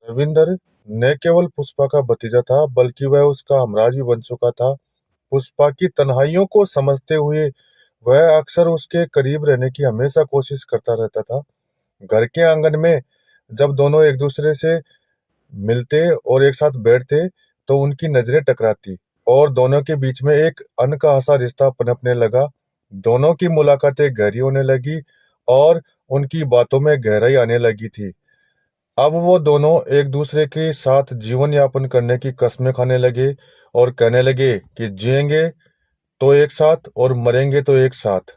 रविंदर न केवल पुष्पा का भतीजा था बल्कि वह उसका हमराज भी बन चुका था। पुष्पा की तन्हाइयों को समझते हुए वह अक्सर उसके करीब रहने की हमेशा कोशिश करता रहता था। घर के आंगन में जब दोनों एक दूसरे से मिलते और एक साथ बैठते तो उनकी नजरें टकराती और दोनों के बीच में एक अनकहा रिश्ता पनपने लगा। दोनों की मुलाकातें गहरी होने लगी और उनकी बातों में गहराई आने लगी थी। अब वो दोनों एक दूसरे के साथ जीवन यापन करने की कस्में खाने लगे और कहने लगे कि जिएंगे तो एक साथ और मरेंगे तो एक साथ।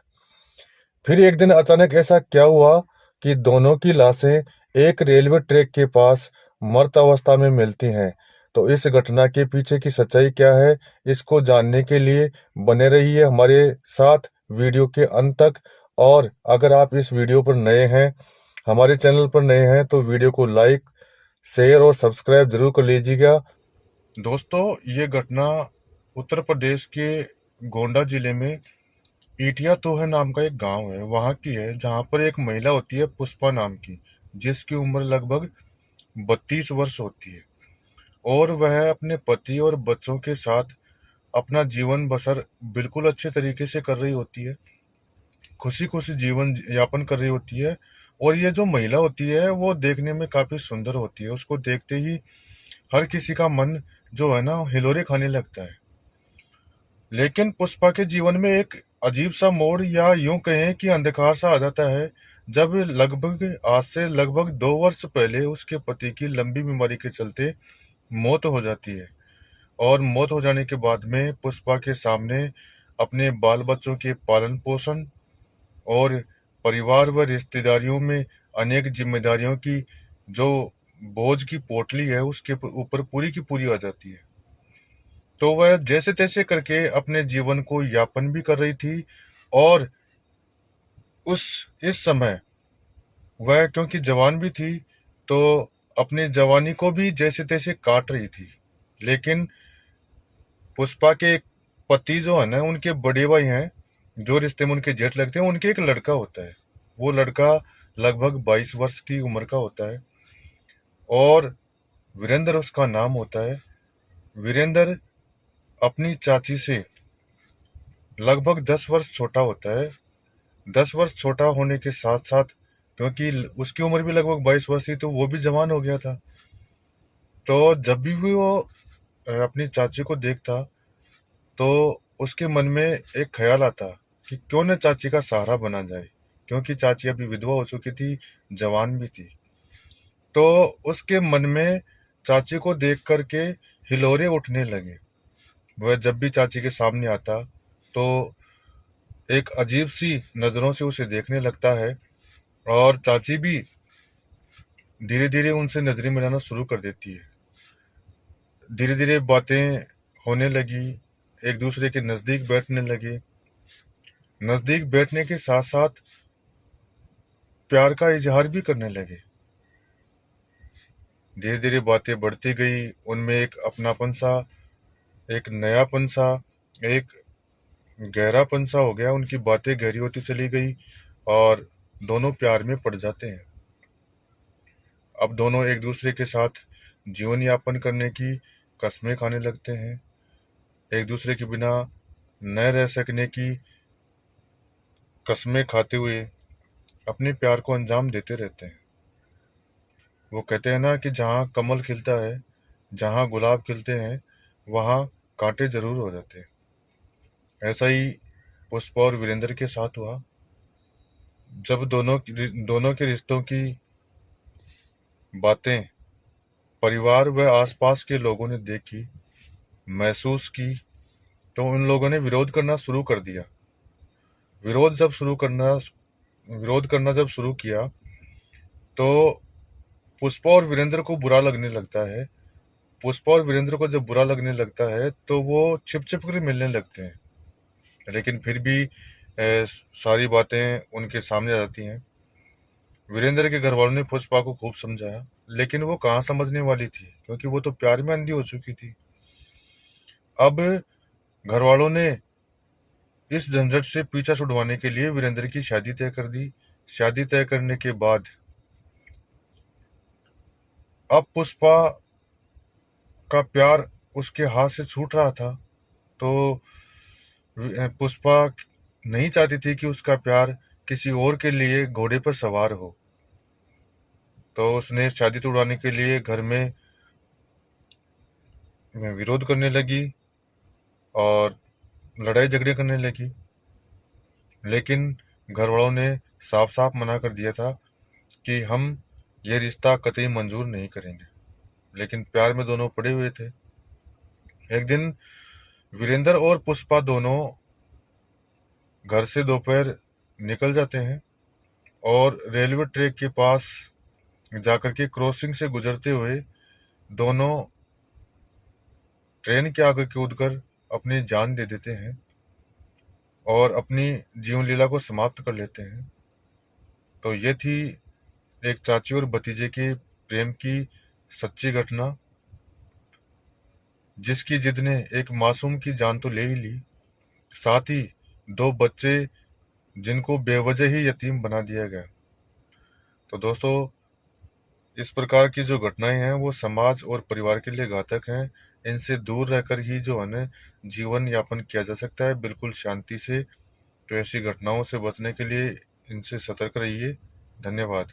फिर एक दिन अचानक ऐसा क्या हुआ कि दोनों की लाशें एक रेलवे ट्रैक के पास मर्त अवस्था में मिलती हैं। तो इस घटना के पीछे की सच्चाई क्या है, इसको जानने के लिए बने रहिए हमारे साथ वीडियो के अंत तक। और अगर आप इस वीडियो पर नए हैं, हमारे चैनल पर नए हैं, तो वीडियो को लाइक, शेयर और सब्सक्राइब जरूर कर लीजिएगा। दोस्तों, ये घटना उत्तर प्रदेश के गोंडा जिले में ईटिया तोह नाम का एक गांव है, वहां की है, जहां पर एक महिला होती है पुष्पा नाम की, जिसकी उम्र लगभग 32 वर्ष होती है। और वह अपने पति और बच्चों के साथ अपना जीवन बसर बिल्कुल अच्छे तरीके से कर रही होती है, खुशी खुशी जीवन यापन कर रही होती है। और ये जो महिला होती है वो देखने में काफी सुंदर होती है। उसको देखते ही हर किसी का मन जो है ना हिलोरे खाने लगता है। लेकिन पुष्पा के जीवन में एक अजीब सा मोड़, या यूं कहें कि अंधकार सा आ जाता है, जब आज से लगभग 2 वर्ष पहले उसके पति की लंबी बीमारी के चलते मौत हो जाती है। और मौत हो जाने के बाद में पुष्पा के सामने अपने बाल बच्चों के पालन पोषण और परिवार व रिश्तेदारियों में अनेक जिम्मेदारियों की जो बोझ की पोटली है उसके ऊपर पूरी की पूरी आ जाती है। तो वह जैसे तैसे करके अपने जीवन को यापन भी कर रही थी। और उस इस समय वह क्योंकि जवान भी थी, तो अपनी जवानी को भी जैसे तैसे काट रही थी। लेकिन पुष्पा के पति जो है ना, उनके बड़े भाई हैं, जो रिश्ते में उनके जेठ लगते हैं, उनके एक लड़का होता है। वो लड़का लगभग 22 वर्ष की उम्र का होता है और वीरेंद्र उसका नाम होता है। वीरेंद्र अपनी चाची से लगभग 10 वर्ष छोटा होता है। 10 वर्ष छोटा होने के साथ साथ, क्योंकि उसकी उम्र भी लगभग 22 वर्ष थी, तो वो भी जवान हो गया था। तो जब भी वो अपनी चाची को देखता, तो उसके मन में एक ख्याल आता कि क्यों न चाची का सहारा बना जाए, क्योंकि चाची अभी विधवा हो चुकी थी, जवान भी थी। तो उसके मन में चाची को देख करके हिलोरे उठने लगे। वह जब भी चाची के सामने आता तो एक अजीब सी नजरों से उसे देखने लगता है, और चाची भी धीरे धीरे उनसे नजरें मिलाना शुरू कर देती है। धीरे धीरे बातें होने लगी, एक दूसरे के नजदीक बैठने लगे। नजदीक बैठने के साथ साथ प्यार का इजहार भी करने लगे। धीरे धीरे बातें बढ़ती गई, उनमें एक अपनापन सा, एक नयापन सा, एक गहरापन सा हो गया। उनकी बातें गहरी होती चली गई और दोनों प्यार में पड़ जाते हैं। अब दोनों एक दूसरे के साथ जीवन यापन करने की कस्में खाने लगते हैं, एक दूसरे के बिना न रह सकने की कस्में खाते हुए अपने प्यार को अंजाम देते रहते हैं। वो कहते हैं ना कि जहाँ कमल खिलता है, जहाँ गुलाब खिलते हैं, वहाँ कांटे जरूर हो जाते हैं। ऐसा ही पुष्पा और वीरेंद्र के साथ हुआ। जब दोनों के रिश्तों की बातें परिवार व आसपास के लोगों ने देखी, महसूस की, तो उन लोगों ने विरोध जब शुरू करना विरोध करना जब शुरू किया, तो पुष्पा और वीरेंद्र को बुरा लगने लगता है। पुष्पा और वीरेंद्र को जब बुरा लगने लगता है तो वो छिप छिप कर मिलने लगते हैं। लेकिन फिर भी सारी बातें उनके सामने आ जाती हैं। वीरेंद्र के घर वालों ने पुष्पा को खूब समझाया, लेकिन वो कहाँ समझने वाली थी, क्योंकि वो तो प्यार में अंधी हो चुकी थी। अब घर वालों ने इस झंझट से पीछा छुड़वाने के लिए वीरेंद्र की शादी तय कर दी। शादी तय करने के बाद अब पुष्पा का प्यार उसके हाथ से छूट रहा था, तो पुष्पा नहीं चाहती थी कि उसका प्यार किसी और के लिए घोड़े पर सवार हो। तो उसने शादी तोड़वाने के लिए घर में विरोध करने लगी और लड़ाई झगड़े करने लगी। लेकिन घर वालों ने साफ साफ मना कर दिया था कि हम ये रिश्ता कतई मंजूर नहीं करेंगे। लेकिन प्यार में दोनों पड़े हुए थे। एक दिन वीरेंद्र और पुष्पा दोनों घर से दोपहर निकल जाते हैं और रेलवे ट्रैक के पास जाकर के क्रॉसिंग से गुजरते हुए दोनों ट्रेन के आगे कूदकर अपनी जान दे देते हैं और अपनी जीवन लीला को समाप्त कर लेते हैं। तो ये थी एक चाची और भतीजे के प्रेम की सच्ची घटना, जिसकी जिद ने एक मासूम की जान तो ले ही ली, साथ ही दो बच्चे जिनको बेवजह ही यतीम बना दिया गया। तो दोस्तों, इस प्रकार की जो घटनाएं हैं वो समाज और परिवार के लिए घातक हैं। इनसे दूर रहकर ही जो है ना जीवन यापन किया जा सकता है, बिल्कुल शांति से। तो ऐसी घटनाओं से बचने के लिए इनसे सतर्क रहिए। धन्यवाद।